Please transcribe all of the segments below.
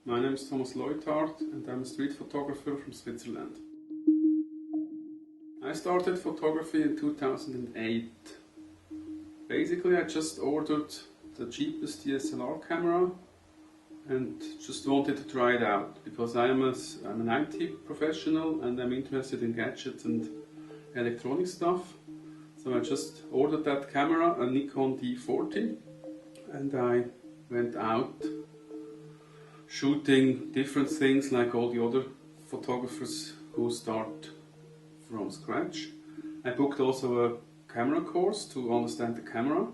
My name is Thomas Leuthard and I'm a street photographer from Switzerland. I started photography in 2008. Basically I just ordered the cheapest DSLR camera and just wanted to try it out because I'm an IT professional and I'm interested in gadgets and electronic stuff. So I just ordered that camera, a Nikon D40, and I went out shooting different things like all the other photographers who start from scratch. I booked also a camera course to understand the camera,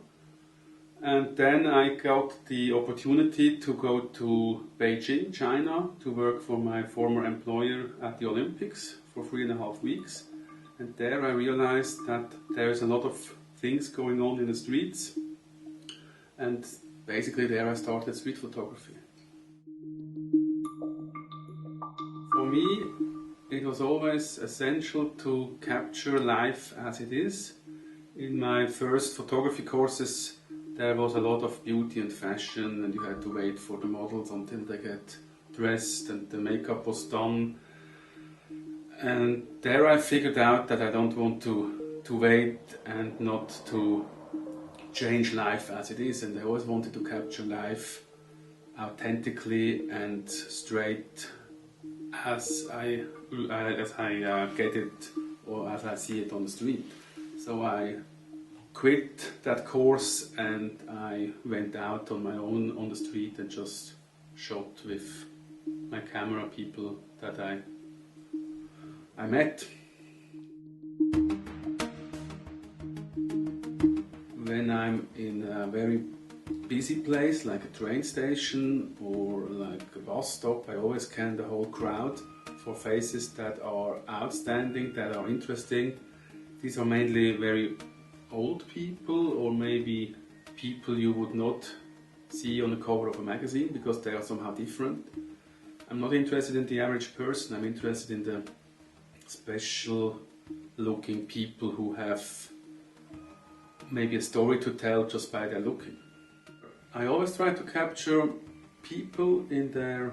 and then I got the opportunity to go to Beijing, China, to work for my former employer at the Olympics for 3.5 weeks. And there I realized that there is a lot of things going on in the streets, and basically there I started street photography. For me, it was always essential to capture life as it is. In my first photography courses there was a lot of beauty and fashion, and you had to wait for the models until they get dressed and the makeup was done. And there I figured out that I don't want to wait and not to change life as it is, and I always wanted to capture life authentically and straight as I get it or as I see it on the street. So I quit that course and I went out on my own on the street and just shot with my camera people that I met. When I'm in a very busy place like a train station or like a bus stop, I always scan the whole crowd for faces that are outstanding, that are interesting. These are mainly very old people or maybe people you would not see on the cover of a magazine because they are somehow different. I'm not interested in the average person, I'm interested in the special looking people who have maybe a story to tell just by their looking. I always try to capture people in their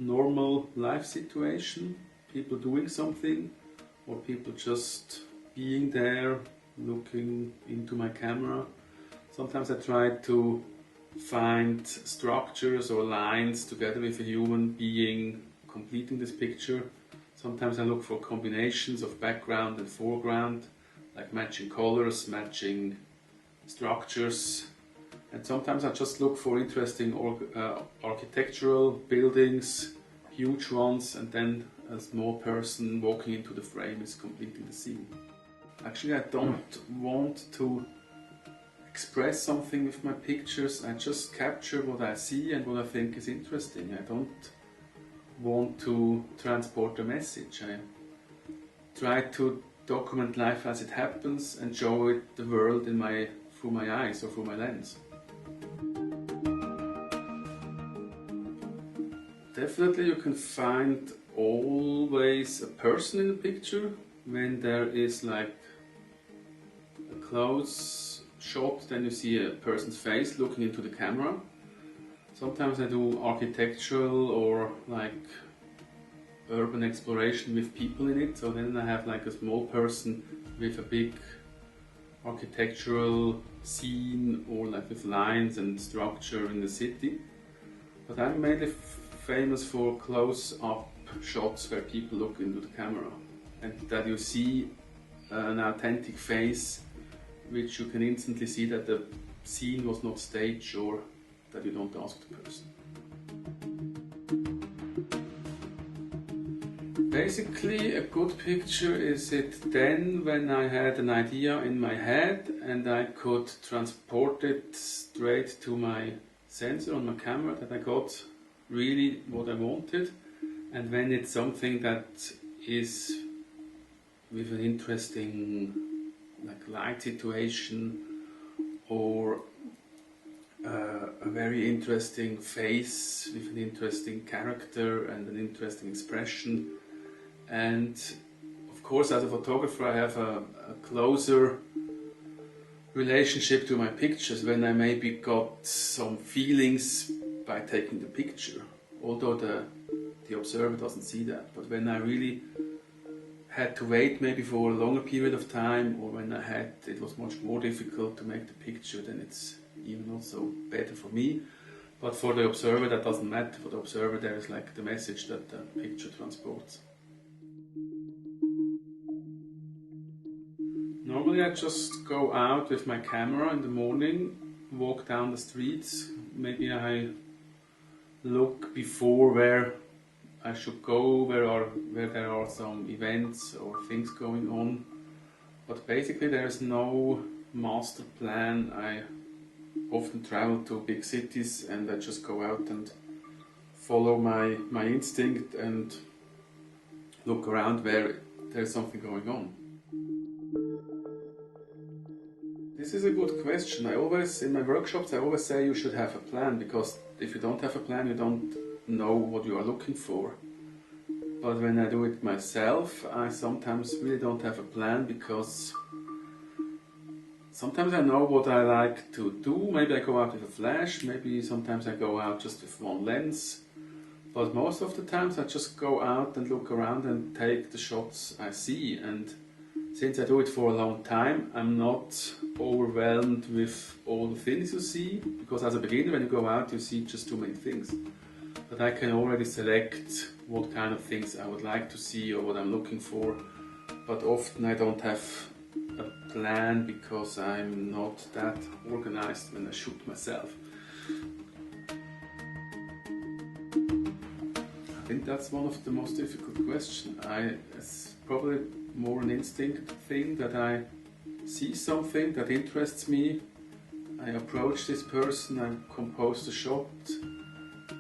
normal life situation, people doing something or people just being there looking into my camera. Sometimes I try to find structures or lines together with a human being completing this picture. Sometimes I look for combinations of background and foreground, like matching colors, matching structures. And sometimes I just look for interesting architectural buildings, huge ones, and then a small person walking into the frame is completing the scene. Actually, I don't want to express something with my pictures, I just capture what I see and what I think is interesting. I don't want to transport a message. I try to document life as it happens and show it the world through my eyes or through my lens. Definitely you can find always a person in the picture. When there is like a close shot, then you see a person's face looking into the camera. Sometimes I do architectural or like urban exploration with people in it, so then I have like a small person with a big architectural scene or like with lines and structure in the city. But I'm mainly famous for close-up shots where people look into the camera and that you see an authentic face, which you can instantly see that the scene was not staged or that you don't ask the person. Basically, a good picture is it then when I had an idea in my head and I could transport it straight to my sensor on my camera, that I got really what I wanted, and when it's something that is with an interesting like light situation or a very interesting face with an interesting character and an interesting expression. And of course, as a photographer, I have a closer relationship to my pictures when I maybe got some feelings by taking the picture. although the observer doesn't see that. But when I really had to wait maybe for a longer period of time, or when it was much more difficult to make the picture, then it's even also better for me. But for the observer that doesn't matter. For the observer there is like the message that the picture transports. Normally I just go out with my camera in the morning, walk down the streets, maybe I look before where I should go, where there are some events or things going on. But basically there is no master plan. I often travel to big cities and I just go out and follow my instinct and look around where there's something going on. This is a good question. In my workshops I always say you should have a plan, because if you don't have a plan you don't know what you are looking for. But when I do it myself, I sometimes really don't have a plan, because sometimes I know what I like to do. Maybe I go out with a flash, maybe sometimes I go out just with one lens. But most of the times I just go out and look around and take the shots I see. And since I do it for a long time, I'm not overwhelmed with all the things you see, because as a beginner when you go out you see just too many things. But I can already select what kind of things I would like to see or what I'm looking for. But often I don't have a plan, because I'm not that organized when I shoot myself. I think that's one of the most difficult questions. It's probably more an instinct thing, that I see something that interests me, I approach this person, I compose the shot,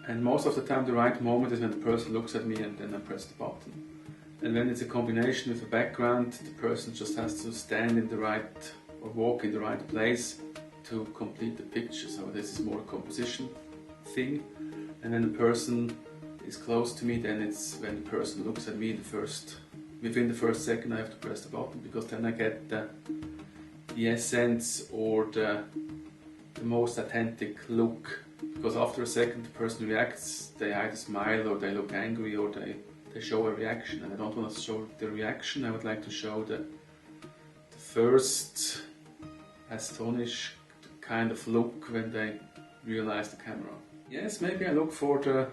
and most of the time the right moment is when the person looks at me and then I press the button. And when it's a combination with a background, the person just has to stand in the right, or walk in the right place to complete the picture. So this is more a composition thing. And when the person is close to me, then it's when the person looks at me within the first second I have to press the button, because then I get the essence or the most authentic look. Because after a second the person reacts, they either smile or they look angry or they show a reaction, and I don't want to show the reaction. I would like to show the first astonished kind of look when they realize the camera. Yes, maybe I look for the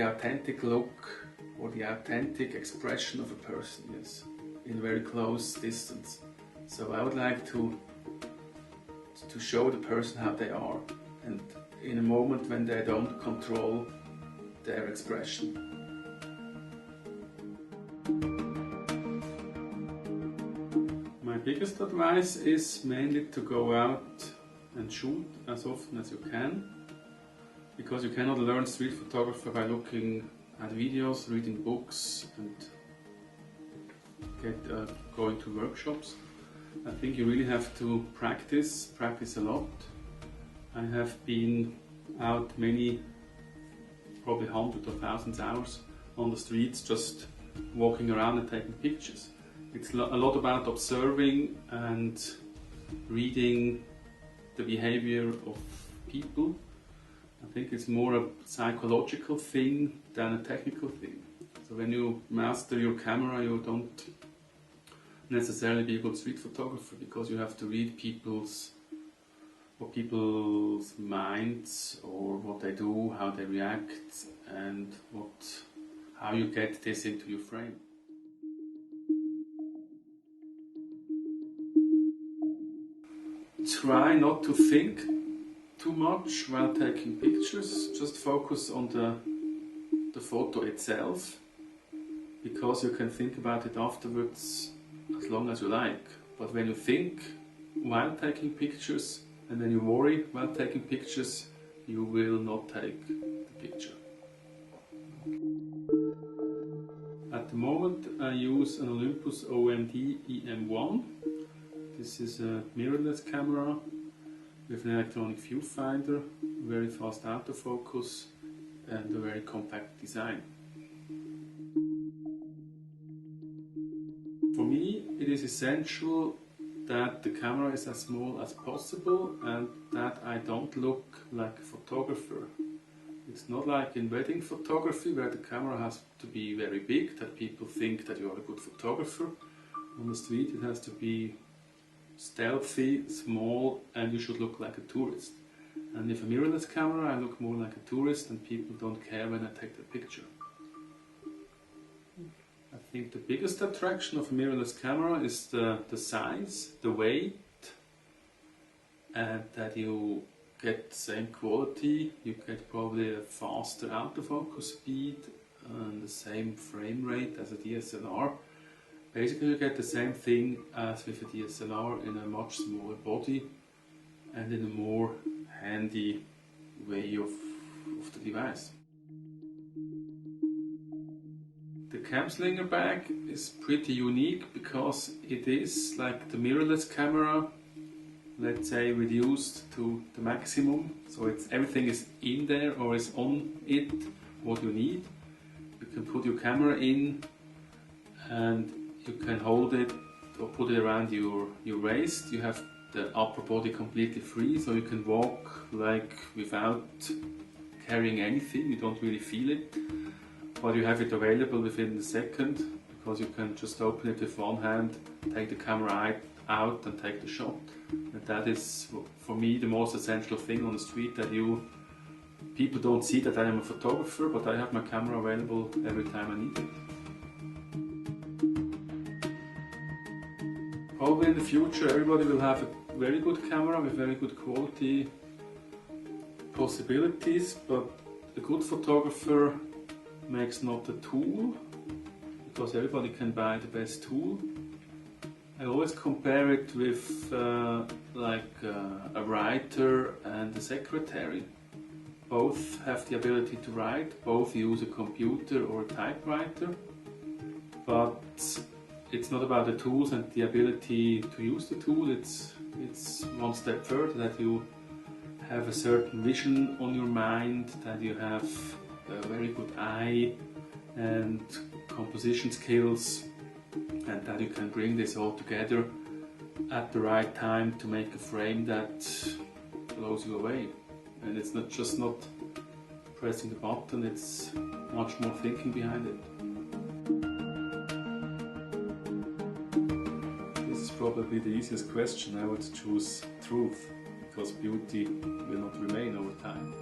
authentic look or the authentic expression of a person, yes, in very close distance. So I would like to show the person how they are, and in a moment when they don't control their expression. My biggest advice is mainly to go out and shoot as often as you can, because you cannot learn street photography by looking at videos, reading books and going to workshops. I think you really have to practice a lot. I have been out probably hundreds of thousands of hours on the streets, just walking around and taking pictures. It's a lot about observing and reading the behavior of people. I think it's more a psychological thing than a technical thing. So when you master your camera, you don't necessarily be a good street photographer, because you have to read people's minds, or what they do, how they react, and how you get this into your frame. Try not to think too much while taking pictures. Just focus on the photo itself, because you can think about it afterwards as long as you like. But when you think while taking pictures and then you worry while taking pictures, you will not take the picture. At the moment I use an Olympus OMD EM1. This is a mirrorless camera with an electronic viewfinder, very fast autofocus and a very compact design. For me it is essential that the camera is as small as possible and that I don't look like a photographer. It's not like in wedding photography where the camera has to be very big, that people think that you are a good photographer. On the street it has to be stealthy, small, and you should look like a tourist. And with a mirrorless camera I look more like a tourist and people don't care when I take the picture. I think the biggest attraction of a mirrorless camera is the size, the weight, and that you get the same quality. You get probably a faster autofocus speed and the same frame rate as a DSLR. Basically you get the same thing as with a DSLR in a much smaller body and in a more handy way of the device. The Camslinger bag is pretty unique because it is like the mirrorless camera, let's say reduced to the maximum. So everything is in there or is on it what you need. You can put your camera in and you can hold it or put it around your waist. You have the upper body completely free, so you can walk like without carrying anything. You don't really feel it, but you have it available within a second because you can just open it with one hand, take the camera out and take the shot. And that is for me the most essential thing on the street, that people don't see that I am a photographer, but I have my camera available every time I need it. Probably in the future everybody will have a very good camera with very good quality possibilities, but a good photographer makes not a tool, because everybody can buy the best tool. I always compare it with like a writer and a secretary. Both have the ability to write, both use a computer or a typewriter, but it's not about the tools and the ability to use the tool. It's one step further, that you have a certain vision on your mind, that you have a very good eye and composition skills, and that you can bring this all together at the right time to make a frame that blows you away. And it's not just pressing the button, it's much more thinking behind it. This is probably the easiest question. I would choose truth, because beauty will not remain over time.